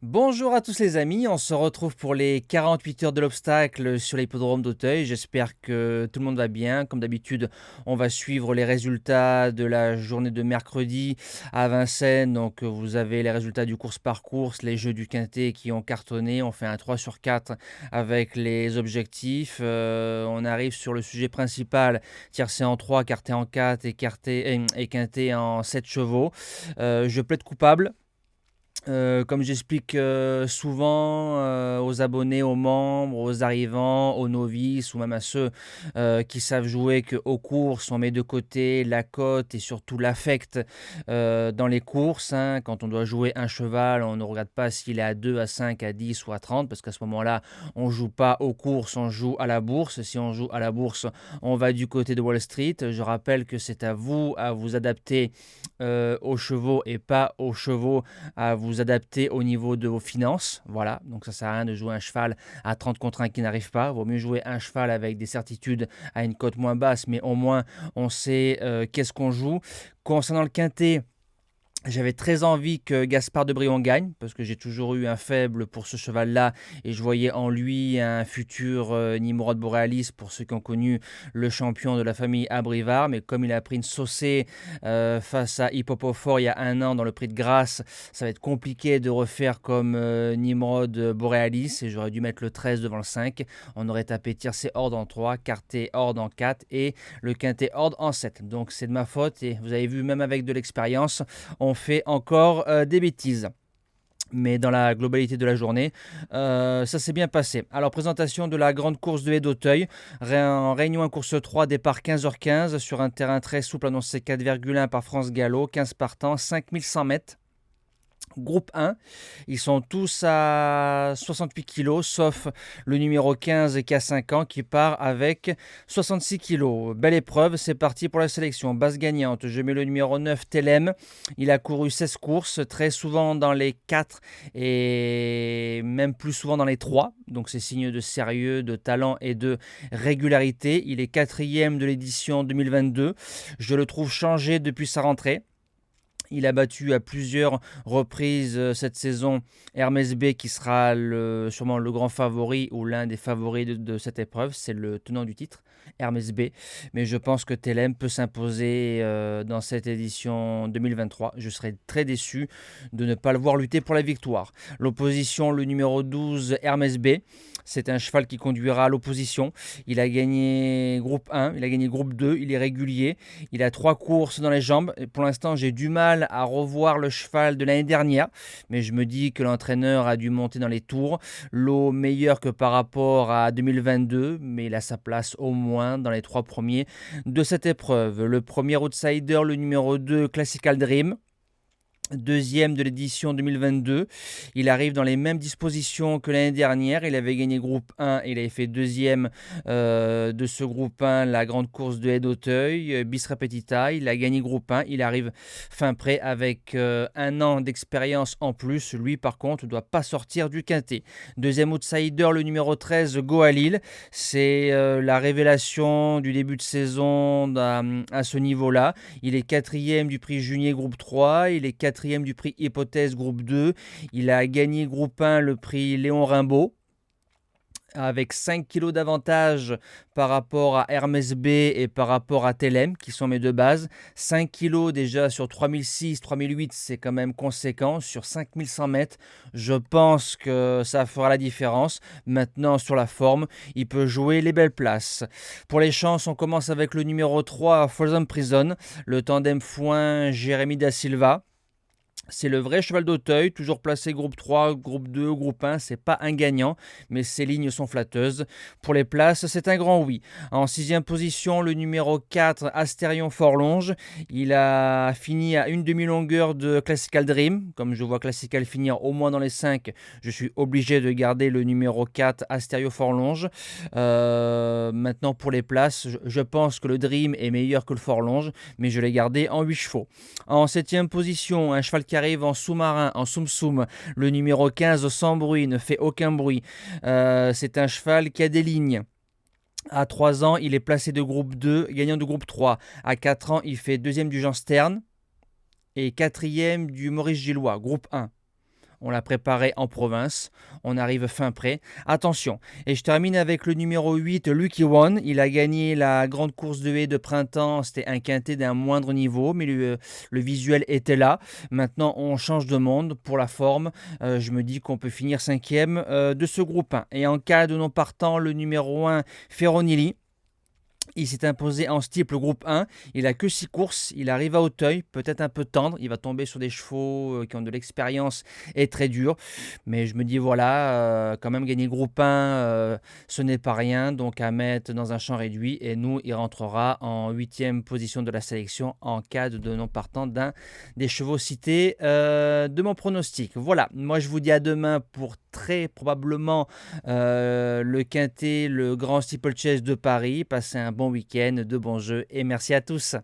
Bonjour à tous les amis, on se retrouve pour les 48 heures de l'obstacle sur l'hippodrome d'Auteuil. J'espère que tout le monde va bien. Comme d'habitude, on va suivre les résultats de la journée de mercredi à Vincennes. Donc vous avez les résultats du course par course, les jeux du quintet qui ont cartonné. On fait un 3 sur 4 avec les objectifs. On arrive sur le sujet principal, tiercé en 3, quarté en 4 et quintet en 7 chevaux. Je plaide coupable. Comme j'explique souvent aux abonnés, aux membres, aux arrivants, aux novices ou même à ceux qui savent jouer qu'aux courses, on met de côté la cote et surtout l'affect dans les courses, hein. Quand on doit jouer un cheval, on ne regarde pas s'il est à 2, à 5, à 10 ou à 30 parce qu'à ce moment-là, on ne joue pas aux courses, on joue à la bourse. Si on joue à la bourse, on va du côté de Wall Street. Je rappelle que c'est à vous adapter aux chevaux et pas aux chevaux à vous adapter au niveau de vos finances. Voilà, donc ça sert à rien de jouer un cheval à 30 contre 1 qui n'arrive pas. Vaut mieux jouer un cheval avec des certitudes à une cote moins basse, mais au moins on sait qu'est-ce qu'on joue. Concernant le quintet, j'avais très envie que Gaspard de Brion gagne, parce que j'ai toujours eu un faible pour ce cheval-là, et je voyais en lui un futur Nimrod Borealis, pour ceux qui ont connu le champion de la famille Abrivard, mais comme il a pris une saucée face à Hippopofort il y a un an dans le prix de Grasse, ça va être compliqué de refaire comme Nimrod Borealis, et j'aurais dû mettre le 13 devant le 5. On aurait tapé tiercé horde en 3, quarté horde en 4, et le quintet horde en 7. Donc c'est de ma faute, et vous avez vu, même avec de l'expérience, on fait encore des bêtises. Mais dans la globalité de la journée, ça s'est bien passé. Alors, présentation de la grande course de Haie d'Auteuil. En réunion 1 course 3, départ 15h15 sur un terrain très souple annoncé 4,1 par France Gallo, 15 partants, 5100 mètres. Groupe 1, ils sont tous à 68 kg, sauf le numéro 15 qui a 5 ans, qui part avec 66 kg. Belle épreuve, c'est parti pour la sélection. Base gagnante, je mets le numéro 9, Telem. Il a couru 16 courses, très souvent dans les 4 et même plus souvent dans les 3. Donc c'est signe de sérieux, de talent et de régularité. Il est quatrième de l'édition 2022. Je le trouve changé depuis sa rentrée. Il a battu à plusieurs reprises cette saison Hermès B, qui sera sûrement le grand favori ou l'un des favoris de cette épreuve. C'est le tenant du titre, Hermès B. Mais je pense que Telem peut s'imposer dans cette édition 2023. Je serais très déçu de ne pas le voir lutter pour la victoire. L'opposition, le numéro 12, Hermès B. C'est un cheval qui conduira à l'opposition. Il a gagné groupe 1, il a gagné groupe 2, il est régulier. Il a 3 courses dans les jambes. Et pour l'instant, j'ai du mal à revoir le cheval de l'année dernière. Mais je me dis que l'entraîneur a dû monter dans les tours. L'eau meilleure que par rapport à 2022, mais il a sa place au moins dans les 3 premiers de cette épreuve. Le premier outsider, le numéro 2, Classical Dream. Deuxième de l'édition 2022. Il arrive dans les mêmes dispositions que l'année dernière. Il avait gagné groupe 1 et il avait fait deuxième de ce groupe 1, la grande course de Haie d'Auteuil, bis repetita. Il a gagné groupe 1. Il arrive fin prêt avec un an d'expérience en plus. Lui, par contre, ne doit pas sortir du quintet. Deuxième outsider, le numéro 13, Goalil. C'est la révélation du début de saison à ce niveau-là. Il est quatrième du prix Junier groupe 3. Il est quatrième du prix Hypothèse groupe 2. Il a gagné groupe 1 le prix Léon Rimbaud, avec 5 kg d'avantage par rapport à Hermès B et par rapport à Telem, qui sont mes deux bases. 5 kg déjà sur 3006, 3008, c'est quand même conséquent. Sur 5100 mètres, je pense que ça fera la différence. Maintenant, sur la forme, il peut jouer les belles places. Pour les chances, on commence avec le numéro 3, Folsom Prison, le tandem foin Jérémy Da Silva. C'est le vrai cheval d'Auteuil, toujours placé groupe 3, groupe 2, groupe 1. C'est pas un gagnant, mais ses lignes sont flatteuses. Pour les places, c'est un grand oui. En sixième position, le numéro 4, Astérion Forlonge. Il a fini à une demi-longueur de Classical Dream. Comme je vois Classical finir au moins dans les 5, je suis obligé de garder le numéro 4, Astérion Forlonge. Maintenant, pour les places, je pense que le Dream est meilleur que le Forlonge, mais je l'ai gardé en 8 chevaux. En septième position, un cheval qui arrive en sous-marin, en soum-soum. Le numéro 15, Sans Bruit, ne fait aucun bruit. C'est un cheval qui a des lignes. À 3 ans, il est placé de groupe 2, gagnant de groupe 3. À 4 ans, il fait deuxième du Jean Stern et quatrième du Maurice Gillois, groupe 1. On l'a préparé en province. On arrive fin prêt. Attention. Et je termine avec le numéro 8, Lucky One. Il a gagné la grande course de haies de printemps. C'était un quintet d'un moindre niveau, mais le visuel était là. Maintenant, on change de monde pour la forme. Je me dis qu'on peut finir cinquième de ce groupe 1. Et en cas de non partant, le numéro 1, Ferronilli. Il s'est imposé en steeple groupe 1. Il a que 6 courses. Il arrive à Auteuil, peut-être un peu tendre. Il va tomber sur des chevaux qui ont de l'expérience et très durs. Mais je me dis, voilà, quand même gagner le groupe 1, ce n'est pas rien. Donc à mettre dans un champ réduit. Et nous, il rentrera en 8e position de la sélection en cas de non partant d'un des chevaux cités de mon pronostic. Voilà, moi je vous dis à demain pour très probablement le Quintet, le Grand Steeplechase de Paris. Passez un bon week-end, de bons jeux et merci à tous.